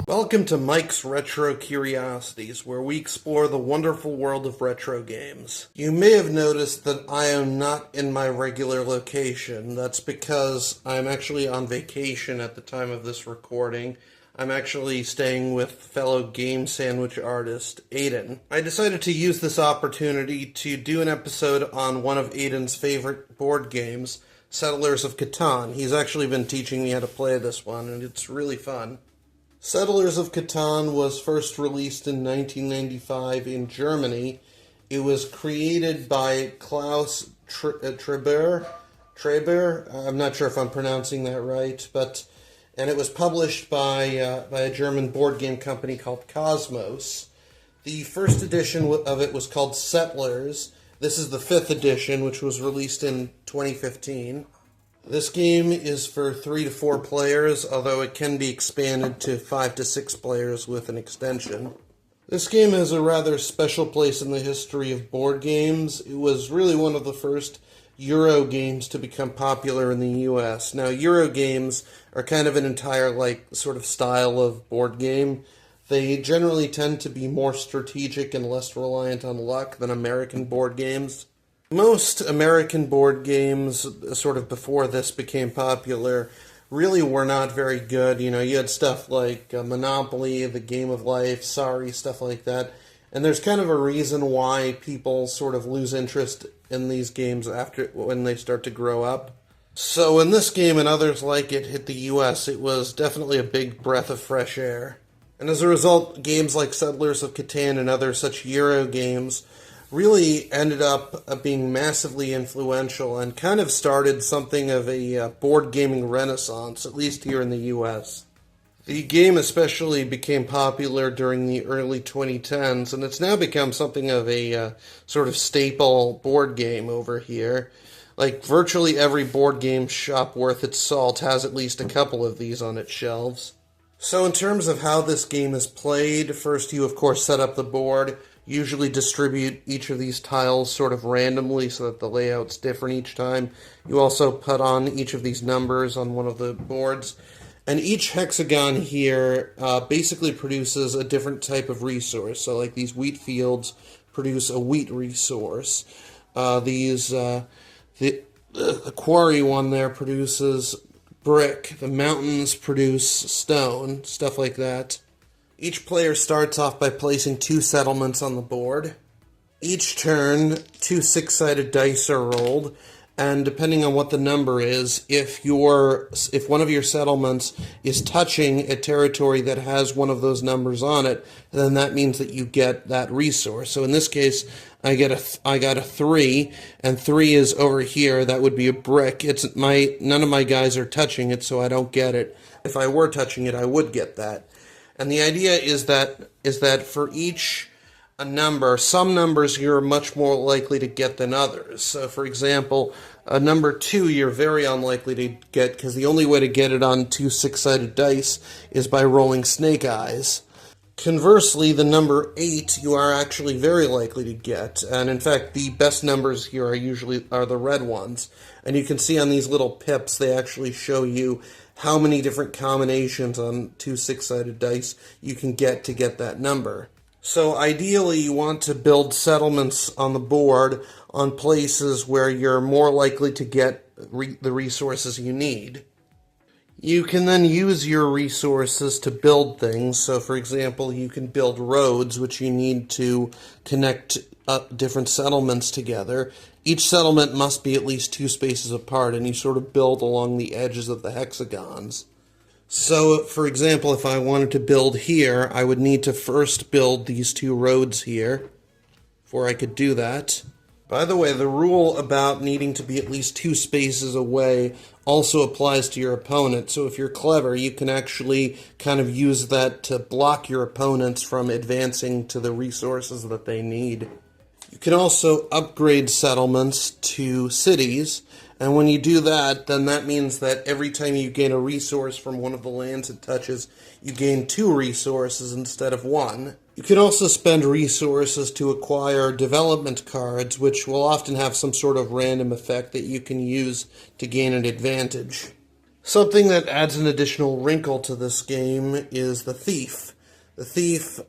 Welcome to Mike's Retro Curiosities, where we explore the wonderful world of retro games. You may have noticed that I am not in my regular location. That's because I'm actually on vacation at the time of this recording. I'm actually staying with fellow game sandwich artist Aiden. I decided to use this opportunity to do an episode on one of Aiden's favorite board games, Settlers of Catan. He's actually been teaching me how to play this one, and it's really fun. Settlers of Catan was first released in 1995 in Germany. It was created by Klaus Treber. I'm not sure if I'm pronouncing that right, and it was published by a German board game company called Cosmos. The first edition of it was called Settlers. This is the 5th edition, which was released in 2015. This game is for 3 to 4 players, although it can be expanded to 5 to 6 players with an extension. This game has a rather special place in the history of board games. It was really one of the first Euro games to become popular in the US. Now, Euro games are kind of an entire, sort of style of board game. They generally tend to be more strategic and less reliant on luck than American board games. Most American board games, sort of before this became popular, really were not very good. You had stuff like Monopoly, The Game of Life, Sorry, stuff like that. And there's kind of a reason why people sort of lose interest in these games when they start to grow up. So when this game and others like it hit the US, it was definitely a big breath of fresh air. And as a result, games like Settlers of Catan and other such Euro games really ended up being massively influential and kind of started something of a board gaming renaissance, at least here in the US. The game especially became popular during the early 2010s, and it's now become something of a sort of staple board game over here. Like, virtually every board game shop worth its salt has at least a couple of these on its shelves. So in terms of how this game is played, first you of course set up the board, usually distribute each of these tiles sort of randomly so that the layout's different each time. You also put on each of these numbers on one of the boards. And each hexagon here basically produces a different type of resource. So like these wheat fields produce a wheat resource. The quarry one there produces brick. The mountains produce stone, stuff like that. Each player starts off by placing 2 settlements on the board. Each turn, 2 6-sided dice are rolled, and depending on what the number is, if one of your settlements is touching a territory that has one of those numbers on it, then that means that you get that resource. So in this case, I got a 3, and 3 is over here. That would be a brick. None of my guys are touching it, so I don't get it. If I were touching it, I would get that. And the idea is that for each number, some numbers you're much more likely to get than others. So, for example, a number 2 you're very unlikely to get because the only way to get it on 2 6-sided dice is by rolling snake eyes. Conversely, the number 8 you are actually very likely to get, and in fact the best numbers here are the red ones. And you can see on these little pips they actually show you how many different combinations on 2 6-sided dice you can get to get that number. So ideally you want to build settlements on the board on places where you're more likely to get the resources you need. You can then use your resources to build things. So for example, you can build roads, which you need to connect different settlements together. Each settlement must be at least 2 spaces apart, and you sort of build along the edges of the hexagons. So, for example, if I wanted to build here, I would need to first build these 2 roads here before I could do that. By the way, the rule about needing to be at least 2 spaces away also applies to your opponent. So if you're clever, you can actually kind of use that to block your opponents from advancing to the resources that they need. You can also upgrade settlements to cities, and when you do that, then that means that every time you gain a resource from one of the lands it touches, you gain 2 resources instead of 1. You can also spend resources to acquire development cards, which will often have some sort of random effect that you can use to gain an advantage. Something that adds an additional wrinkle to this game is the thief. The thief,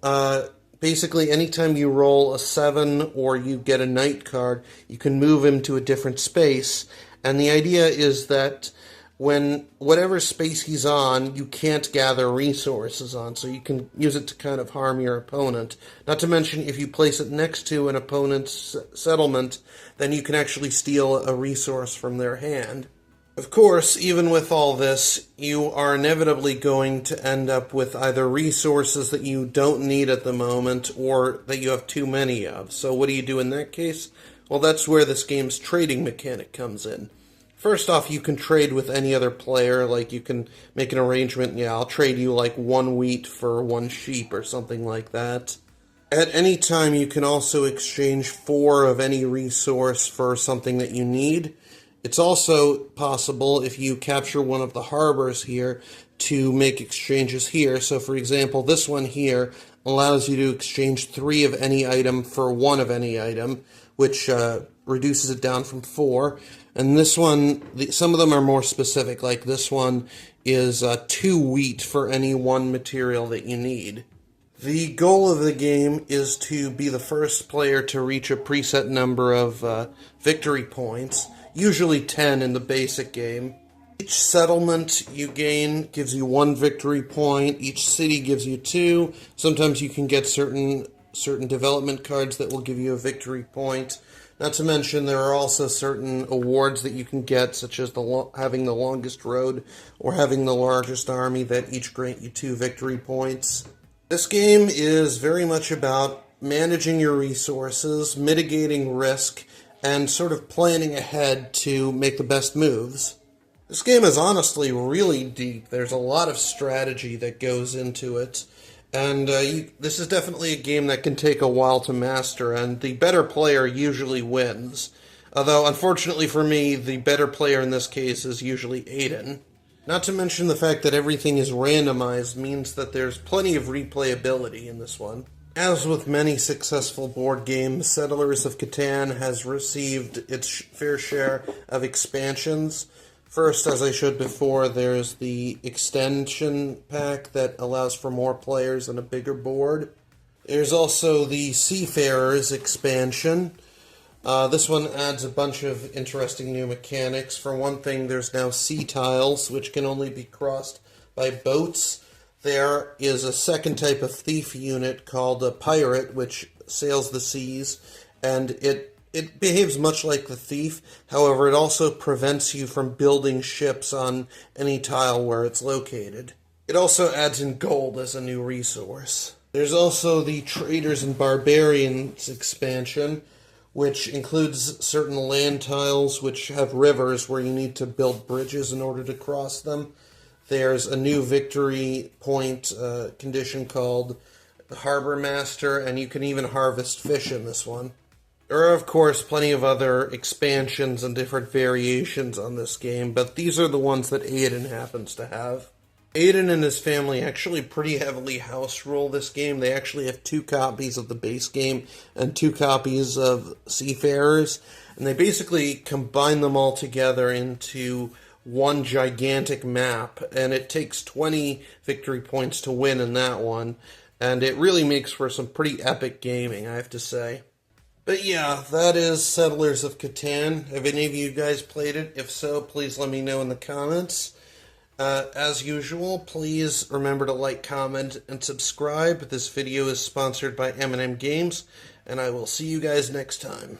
basically anytime you roll a 7 or you get a knight card, you can move him to a different space. And the idea is that when whatever space he's on, you can't gather resources on, so you can use it to kind of harm your opponent. Not to mention, if you place it next to an opponent's settlement, then you can actually steal a resource from their hand. Of course, even with all this, you are inevitably going to end up with either resources that you don't need at the moment or that you have too many of. So what do you do in that case? Well, that's where this game's trading mechanic comes in. First off, you can trade with any other player, like you can make an arrangement, yeah, I'll trade you like 1 wheat for 1 sheep or something like that. At any time, you can also exchange 4 of any resource for something that you need. It's also possible, if you capture one of the harbors here, to make exchanges here. So for example, this one here allows you to exchange 3 of any item for 1 of any item, which reduces it down from 4. And this one, some of them are more specific, like this one is 2 wheat for any 1 material that you need. The goal of the game is to be the first player to reach a preset number of victory points, usually 10 in the basic game. Each settlement you gain gives you 1 victory point, each city gives you 2. Sometimes you can get certain development cards that will give you a victory point. Not to mention there are also certain awards that you can get, such as having the longest road or having the largest army, that each grant you 2 victory points. This game is very much about managing your resources, mitigating risk, and sort of planning ahead to make the best moves. This game is honestly really deep. There's a lot of strategy that goes into it, and this is definitely a game that can take a while to master, and the better player usually wins. Although, unfortunately for me, the better player in this case is usually Aiden. Not to mention the fact that everything is randomized means that there's plenty of replayability in this one. As with many successful board games, Settlers of Catan has received its fair share of expansions. First, as I showed before, there's the extension pack that allows for more players and a bigger board. There's also the Seafarers expansion. This one adds a bunch of interesting new mechanics. For one thing, there's now sea tiles, which can only be crossed by boats. There is a second type of thief unit called a pirate, which sails the seas, and it behaves much like the thief. However, it also prevents you from building ships on any tile where it's located. It also adds in gold as a new resource. There's also the Traders and Barbarians expansion, which includes certain land tiles which have rivers where you need to build bridges in order to cross them. There's a new victory point condition called Harbor Master, and you can even harvest fish in this one. There are, of course, plenty of other expansions and different variations on this game, but these are the ones that Aiden happens to have. Aiden and his family actually pretty heavily house rule this game. They actually have 2 copies of the base game and 2 copies of Seafarers, and they basically combine them all together into one gigantic map, and it takes 20 victory points to win in that one, and it really makes for some pretty epic gaming, I have to say. But yeah, that is Settlers of Catan. Have any of you guys played it? If so, please let me know in the comments. As usual, please remember to like, comment, and subscribe. This video is sponsored by M&M Games, and I will see you guys next time.